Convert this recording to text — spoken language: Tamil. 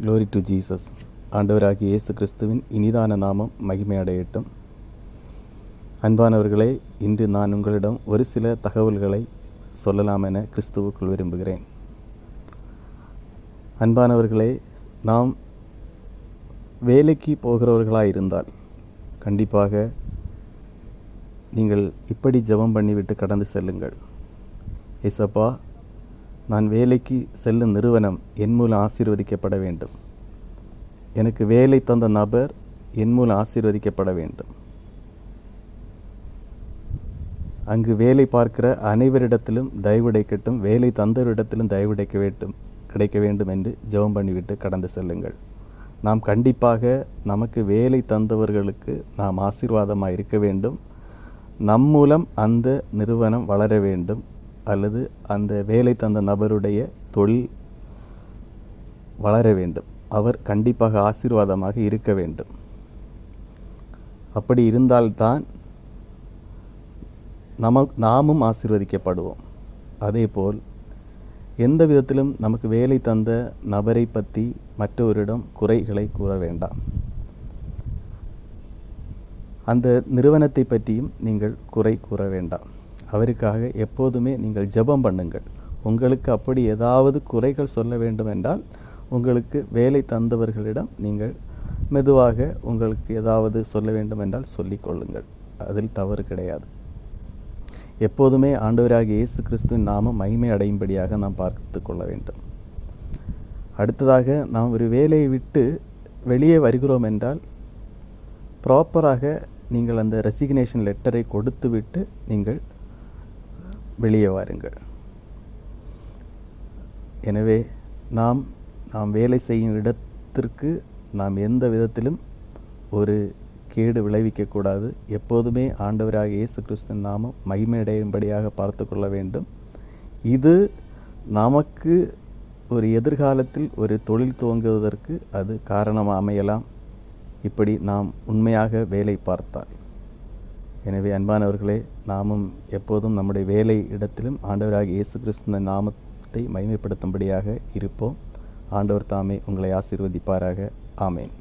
Glory to Jesus. ஆண்டவராகிய இயேசு கிறிஸ்துவின் இனிதான நாமம் மகிமையடையட்டும். அன்பானவர்களே, இன்று நான் உங்களிடம் ஒரு சில தகவல்களை சொல்லலாம் என கிறிஸ்துவுக்குள் விரும்புகிறேன். அன்பானவர்களே, நாம் வேலைக்கு போகிறவர்களாயிருந்தால் கண்டிப்பாக நீங்கள் இப்படி ஜெபம் பண்ணிவிட்டு கடந்து செல்லுங்கள். ஏசப்பா, நான் வேலைக்கு செல்லும் நிறுவனம் என் மூலம் ஆசீர்வதிக்கப்பட வேண்டும். எனக்கு வேலை தந்த நபர் என் மூலம் ஆசீர்வதிக்கப்பட வேண்டும். அங்கு வேலை பார்க்கிற அனைவரிடத்திலும் தயவுடைக்கட்டும், வேலை தந்தவரிடத்திலும் கிடைக்க வேண்டும் என்று ஜெபம் பண்ணிவிட்டு கடந்து செல்லுங்கள். நாம் கண்டிப்பாக நமக்கு வேலை தந்தவர்களுக்கு நாம் ஆசீர்வாதமாக இருக்க வேண்டும். நம் மூலம் அந்த நிறுவனம் வளர வேண்டும், அல்லது அந்த வேலை தந்த நபருடைய தொழில் வளர வேண்டும். அவர் கண்டிப்பாக ஆசீர்வாதமாக இருக்க வேண்டும். அப்படி இருந்தால்தான் நாமும் ஆசீர்வதிக்கப்படுவோம். அதேபோல் எந்த விதத்திலும் நமக்கு வேலை தந்த நபரை பற்றி மற்றவரிடம் குறைகளை கூற வேண்டாம். அந்த நிறுவனத்தை பற்றியும் நீங்கள் குறை கூற வேண்டாம். அவருக்காக எப்போதுமே நீங்கள் ஜெபம் பண்ணுங்கள். உங்களுக்கு அப்படி ஏதாவது குறைகள் சொல்ல வேண்டும் என்றால் உங்களுக்கு வேலை தந்தவர்களிடம் நீங்கள் மெதுவாக உங்களுக்கு ஏதாவது சொல்ல வேண்டும் என்றால் சொல்லிக்கொள்ளுங்கள். அதில் தவறு கிடையாது. எப்போதுமே ஆண்டவராகிய இயேசு கிறிஸ்துவின் நாமம் மகிமை அடையும்படியாக நாம் பார்த்து கொள்ள வேண்டும். அடுத்ததாக, நாம் ஒரு வேலையை விட்டு வெளியே வருகிறோம் என்றால் ப்ராப்பராக நீங்கள் அந்த ரெசிக்னேஷன் லெட்டரை கொடுத்து விட்டு நீங்கள் வெளியே வாருங்கள். எனவே நாம் வேலை செய்யும் இடத்திற்கு நாம் எந்த விதத்திலும் ஒரு கேடு விளைவிக்கக்கூடாது. எப்போதுமே ஆண்டவராக இயேசு கிறிஸ்துவின் நாமம் மகிமையடையும்படியாக பார்த்து கொள்ள வேண்டும். இது நமக்கு ஒரு எதிர்காலத்தில் ஒரு தொழில் துவங்குவதற்கு அது காரணமாக அமையலாம், இப்படி நாம் உண்மையாக வேலை பார்த்தால். எனவே அன்பானவர்களே, நாமும் எப்போதும் நம்முடைய வேலை இடத்திலும் ஆண்டவராகிய இயேசு கிறிஸ்துவின் நாமத்தை மகிமைப்படுத்தும்படியாக இருப்போம். ஆண்டவர் தாமே உங்களை ஆசீர்வதிப்பாராக. ஆமேன்.